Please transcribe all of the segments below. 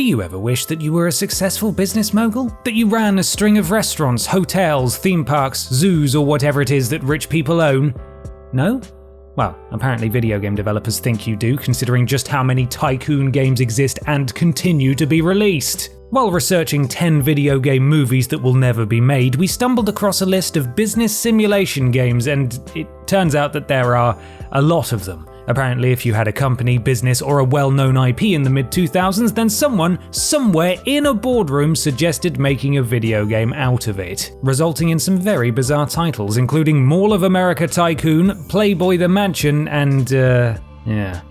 you ever wish that you were a successful business mogul? That you ran a string of restaurants, hotels, theme parks, zoos, or whatever it is that rich people own? No? Well, apparently video game developers think you do, considering just how many Tycoon games exist and continue to be released. While researching 10 video game movies that will never be made, we stumbled across a list of business simulation games, and it turns out that there are a lot of them. Apparently, if you had a company, business, or a well-known IP in the mid-2000s, then someone, somewhere in a boardroom suggested making a video game out of it, resulting in some very bizarre titles, including Mall of America Tycoon, Playboy the Mansion, and yeah.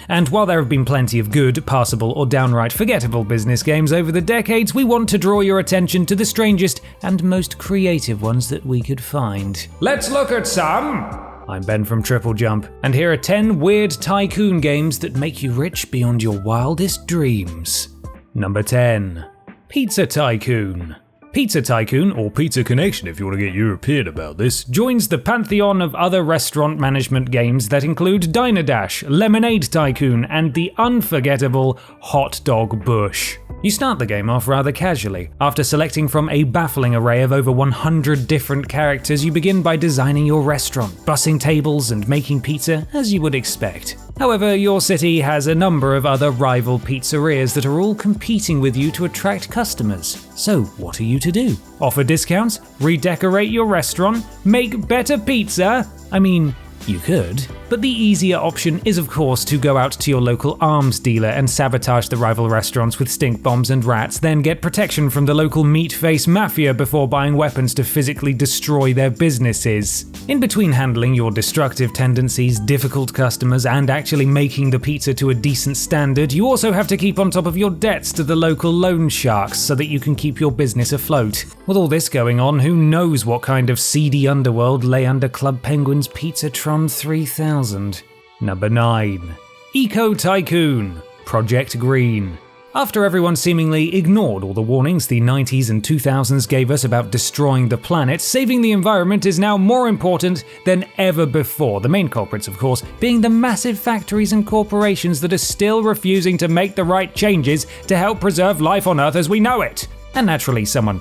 And while there have been plenty of good, passable, or downright forgettable business games over the decades, we want to draw your attention to the strangest and most creative ones that we could find. Let's look at some! I'm Ben from TripleJump, and here are 10 weird Tycoon games that make you rich beyond your wildest dreams. Number 10. Pizza Tycoon. Pizza Tycoon, or Pizza Connection if you want to get European about this, joins the pantheon of other restaurant management games that include Diner Dash, Lemonade Tycoon, and the unforgettable Hot Dog Bush. You start the game off rather casually. After selecting from a baffling array of over 100 different characters, you begin by designing your restaurant, bussing tables and making pizza as you would expect. However, your city has a number of other rival pizzerias that are all competing with you to attract customers. So what are you to do? Offer discounts? Redecorate your restaurant? Make better pizza? I mean, you could, but the easier option is of course to go out to your local arms dealer and sabotage the rival restaurants with stink bombs and rats, then get protection from the local meat-face mafia before buying weapons to physically destroy their businesses. In between handling your destructive tendencies, difficult customers, and actually making the pizza to a decent standard, you also have to keep on top of your debts to the local loan sharks so that you can keep your business afloat. With all this going on, who knows what kind of seedy underworld lay under Club Penguin's Pizzatron 3000. Number 9. Eco Tycoon. Project Green. After everyone seemingly ignored all the warnings the 90s and 2000s gave us about destroying the planet, saving the environment is now more important than ever before. The main culprits, of course, being the massive factories and corporations that are still refusing to make the right changes to help preserve life on Earth as we know it. And naturally, someone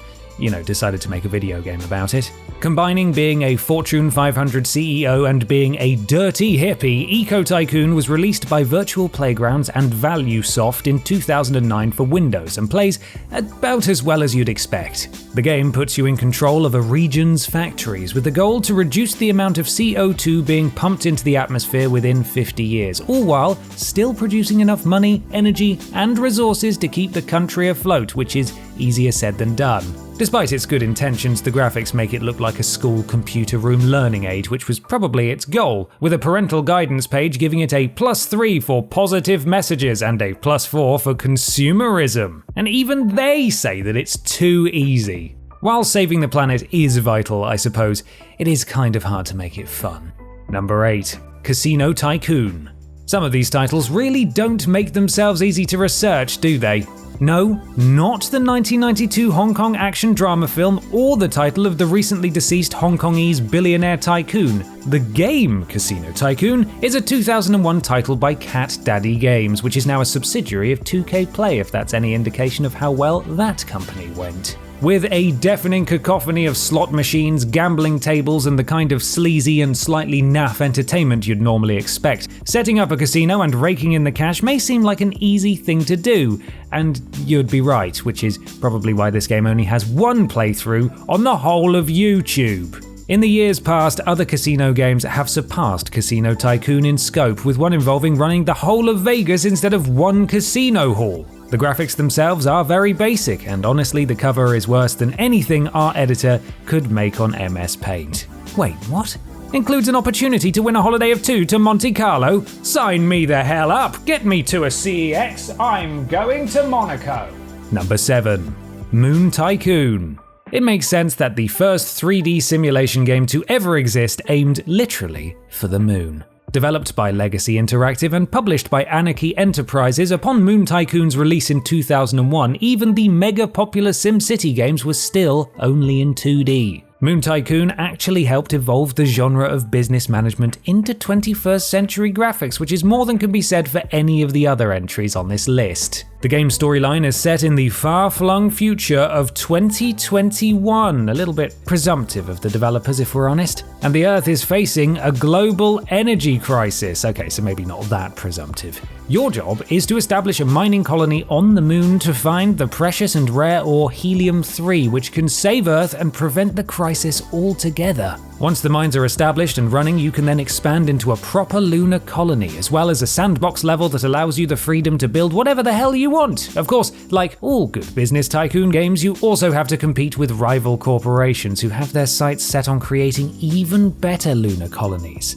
decided to make a video game about it. Combining being a Fortune 500 CEO and being a dirty hippie, Eco Tycoon was released by Virtual Playgrounds and ValueSoft in 2009 for Windows and plays about as well as you'd expect. The game puts you in control of a region's factories with the goal to reduce the amount of CO2 being pumped into the atmosphere within 50 years, all while still producing enough money, energy, and resources to keep the country afloat, which is easier said than done. Despite its good intentions, the graphics make it look like a school computer room learning aid, which was probably its goal, with a parental guidance page giving it a +3 for positive messages and a +4 for consumerism. And even they say that it's too easy. While saving the planet is vital, I suppose, it is kind of hard to make it fun. Number 8. Casino Tycoon. Some of these titles really don't make themselves easy to research, do they? No, not the 1992 Hong Kong action drama film or the title of the recently deceased Hong Kongese billionaire tycoon. The game Casino Tycoon is a 2001 title by Cat Daddy Games, which is now a subsidiary of 2K Play, if that's any indication of how well that company went. With a deafening cacophony of slot machines, gambling tables, and the kind of sleazy and slightly naff entertainment you'd normally expect, setting up a casino and raking in the cash may seem like an easy thing to do, and you'd be right, which is probably why this game only has one playthrough on the whole of YouTube. In the years past, other casino games have surpassed Casino Tycoon in scope, with one involving running the whole of Vegas instead of one casino hall. The graphics themselves are very basic, and honestly the cover is worse than anything our editor could make on MS Paint. Wait, what? Includes an opportunity to win a holiday of 2 to Monte Carlo? Sign me the hell up! Get me to a CEX, I'm going to Monaco! Number 7. Moon Tycoon. It makes sense that the first 3D simulation game to ever exist aimed literally for the moon. Developed by Legacy Interactive and published by Anarchy Enterprises, upon Moon Tycoon's release in 2001, even the mega-popular SimCity games were still only in 2D. Moon Tycoon actually helped evolve the genre of business management into 21st century graphics, which is more than can be said for any of the other entries on this list. The game's storyline is set in the far-flung future of 2021, a little bit presumptive of the developers if we're honest, and the Earth is facing a global energy crisis. Okay, so maybe not that presumptive. Your job is to establish a mining colony on the moon to find the precious and rare ore helium-3, which can save Earth and prevent the crisis altogether. Once the mines are established and running, you can then expand into a proper lunar colony, as well as a sandbox level that allows you the freedom to build whatever the hell you want. Of course, like all good business tycoon games, you also have to compete with rival corporations who have their sights set on creating even better lunar colonies,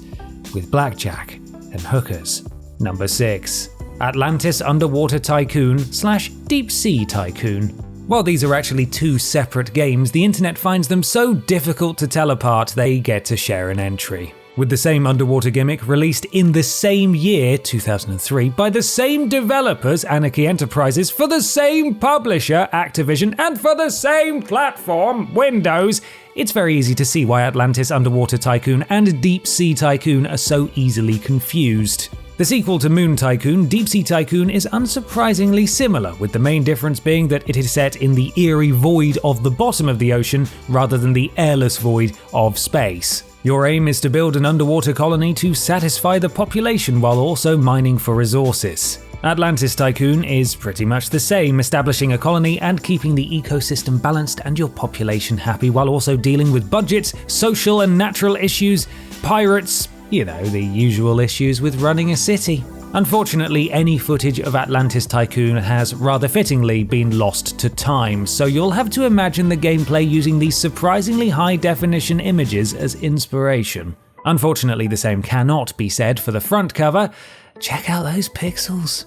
with blackjack and hookers. Number 6. Atlantis Underwater Tycoon / Deep Sea Tycoon. While these are actually two separate games, the internet finds them so difficult to tell apart they get to share an entry. With the same underwater gimmick released in the same year, 2003, by the same developers, Anarchy Enterprises, for the same publisher, Activision, and for the same platform, Windows, it's very easy to see why Atlantis Underwater Tycoon and Deep Sea Tycoon are so easily confused. The sequel to Moon Tycoon, Deep Sea Tycoon, is unsurprisingly similar, with the main difference being that it is set in the eerie void of the bottom of the ocean rather than the airless void of space. Your aim is to build an underwater colony to satisfy the population while also mining for resources. Atlantis Tycoon is pretty much the same, establishing a colony and keeping the ecosystem balanced and your population happy while also dealing with budgets, social and natural issues, pirates, you know, the usual issues with running a city. Unfortunately, any footage of Atlantis Tycoon has rather fittingly been lost to time, so you'll have to imagine the gameplay using these surprisingly high-definition images as inspiration. Unfortunately, the same cannot be said for the front cover. Check out those pixels.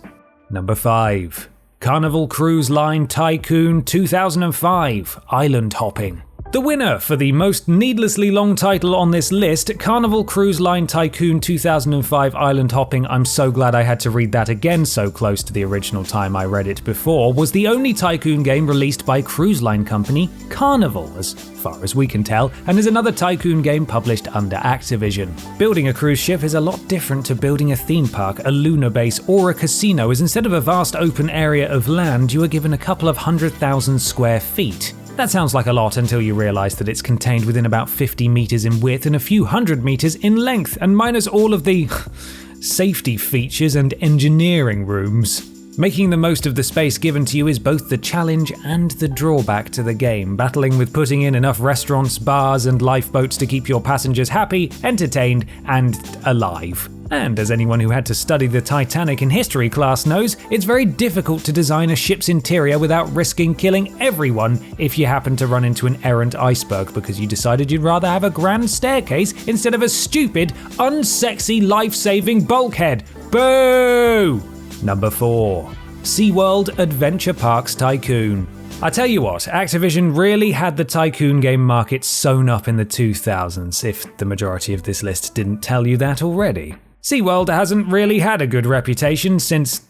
Number 5. Carnival Cruise Line Tycoon 2005 Island Hopping. The winner for the most needlessly long title on this list, Carnival Cruise Line Tycoon 2005 Island Hopping, I'm so glad I had to read that again so close to the original time I read it before, was the only Tycoon game released by cruise line company Carnival, as far as we can tell, and is another Tycoon game published under Activision. Building a cruise ship is a lot different to building a theme park, a lunar base, or a casino, as instead of a vast open area of land, you are given a couple of 100,000 square feet. That sounds like a lot until you realise that it's contained within about 50 metres in width and a few hundred metres in length, and minus all of the safety features and engineering rooms. Making the most of the space given to you is both the challenge and the drawback to the game, battling with putting in enough restaurants, bars and lifeboats to keep your passengers happy, entertained and alive. And as anyone who had to study the Titanic in history class knows, it's very difficult to design a ship's interior without risking killing everyone if you happen to run into an errant iceberg because you decided you'd rather have a grand staircase instead of a stupid, unsexy, life-saving bulkhead. Boo! Number 4. SeaWorld Adventure Parks Tycoon. I tell you what, Activision really had the Tycoon game market sewn up in the 2000s, if the majority of this list didn't tell you that already. SeaWorld hasn't really had a good reputation since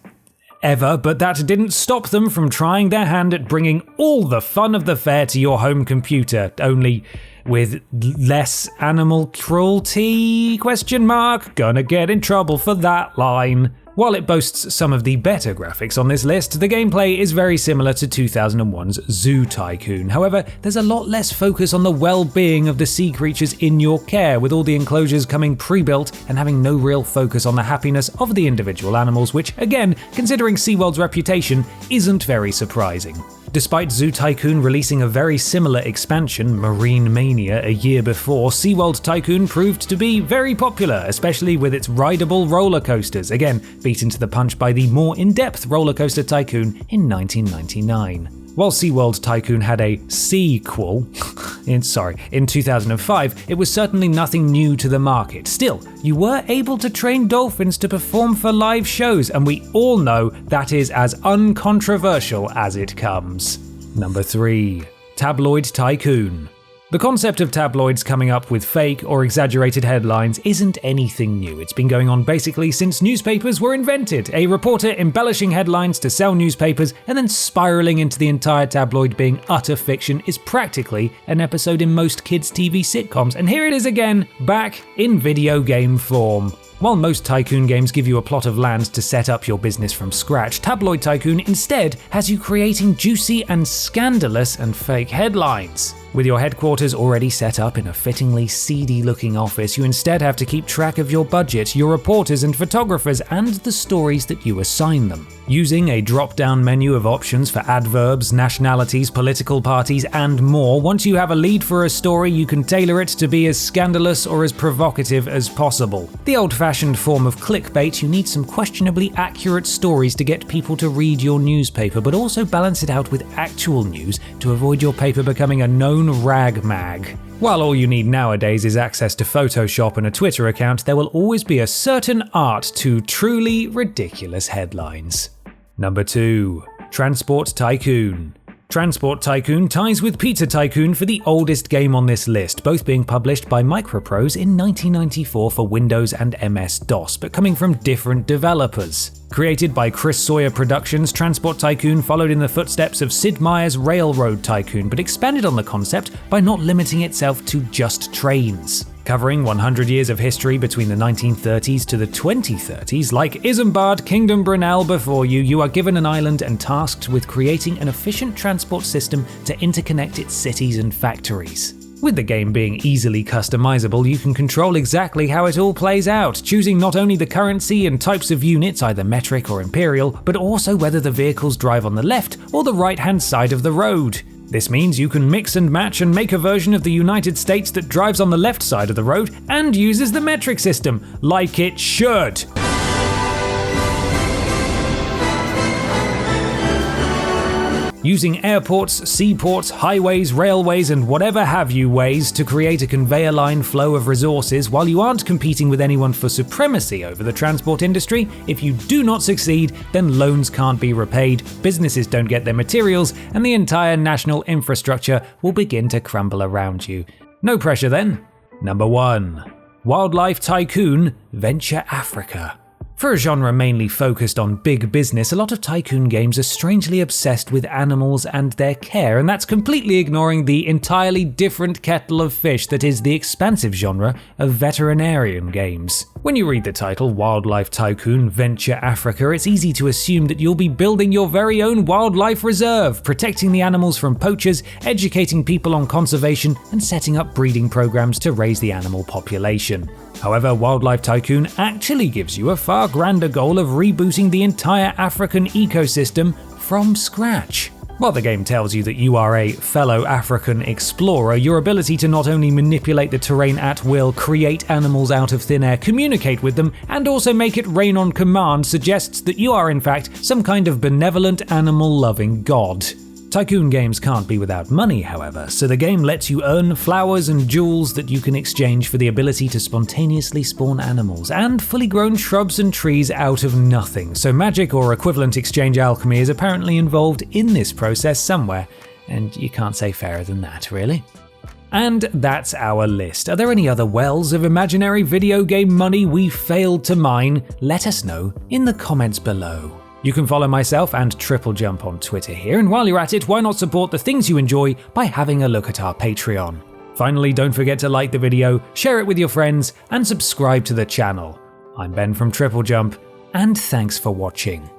ever, but that didn't stop them from trying their hand at bringing all the fun of the fair to your home computer, only with less animal cruelty? ? Gonna get in trouble for that line. While it boasts some of the better graphics on this list, the gameplay is very similar to 2001's Zoo Tycoon. However, there's a lot less focus on the well-being of the sea creatures in your care, with all the enclosures coming pre-built and having no real focus on the happiness of the individual animals, which, again, considering SeaWorld's reputation, isn't very surprising. Despite Zoo Tycoon releasing a very similar expansion, Marine Mania, a year before, SeaWorld Tycoon proved to be very popular, especially with its rideable roller coasters, again beaten to the punch by the more in-depth Roller Coaster Tycoon in 1999. While SeaWorld Tycoon had a sequel in 2005, it was certainly nothing new to the market. Still, you were able to train dolphins to perform for live shows, and we all know that is as uncontroversial as it comes. Number 3. Tabloid Tycoon. The concept of tabloids coming up with fake or exaggerated headlines isn't anything new. It's been going on basically since newspapers were invented. A reporter embellishing headlines to sell newspapers and then spiraling into the entire tabloid being utter fiction is practically an episode in most kids' TV sitcoms. And here it is again, back in video game form. While most Tycoon games give you a plot of land to set up your business from scratch, Tabloid Tycoon instead has you creating juicy and scandalous and fake headlines. With your headquarters already set up in a fittingly seedy-looking office, you instead have to keep track of your budget, your reporters and photographers, and the stories that you assign them. Using a drop-down menu of options for adverbs, nationalities, political parties, and more, once you have a lead for a story, you can tailor it to be as scandalous or as provocative as possible. The old-fashioned form of clickbait, you need some questionably accurate stories to get people to read your newspaper, but also balance it out with actual news to avoid your paper becoming a known rag mag. While all you need nowadays is access to Photoshop and a Twitter account, there will always be a certain art to truly ridiculous headlines. Number 2. Transport Tycoon. Transport Tycoon ties with Pizza Tycoon for the oldest game on this list, both being published by Microprose in 1994 for Windows and MS-DOS, but coming from different developers. Created by Chris Sawyer Productions, Transport Tycoon followed in the footsteps of Sid Meier's Railroad Tycoon, but expanded on the concept by not limiting itself to just trains. Covering 100 years of history between the 1930s to the 2030s, like Isambard Kingdom Brunel before you, you are given an island and tasked with creating an efficient transport system to interconnect its cities and factories. With the game being easily customizable, you can control exactly how it all plays out, choosing not only the currency and types of units, either metric or imperial, but also whether the vehicles drive on the left or the right-hand side of the road. This means you can mix and match and make a version of the United States that drives on the left side of the road and uses the metric system, like it should. Using airports, seaports, highways, railways, and whatever have you ways to create a conveyor line flow of resources while you aren't competing with anyone for supremacy over the transport industry. If you do not succeed, then loans can't be repaid, businesses don't get their materials, and the entire national infrastructure will begin to crumble around you. No pressure then. Number 1. Wildlife Tycoon Venture Africa. For a genre mainly focused on big business, a lot of Tycoon games are strangely obsessed with animals and their care, and that's completely ignoring the entirely different kettle of fish that is the expansive genre of veterinarian games. When you read the title Wildlife Tycoon Venture Africa, it's easy to assume that you'll be building your very own wildlife reserve, protecting the animals from poachers, educating people on conservation, and setting up breeding programs to raise the animal population. However, Wildlife Tycoon actually gives you a far grander goal of rebooting the entire African ecosystem from scratch. While the game tells you that you are a fellow African explorer, your ability to not only manipulate the terrain at will, create animals out of thin air, communicate with them, and also make it rain on command suggests that you are in fact some kind of benevolent animal-loving god. Tycoon games can't be without money, however, so the game lets you earn flowers and jewels that you can exchange for the ability to spontaneously spawn animals, and fully grown shrubs and trees out of nothing, so magic or equivalent exchange alchemy is apparently involved in this process somewhere, and you can't say fairer than that, really. And that's our list. Are there any other wells of imaginary video game money we failed to mine? Let us know in the comments below. You can follow myself and TripleJump on Twitter here, and while you're at it, why not support the things you enjoy by having a look at our Patreon. Finally, don't forget to like the video, share it with your friends, and subscribe to the channel. I'm Ben from TripleJump, and thanks for watching.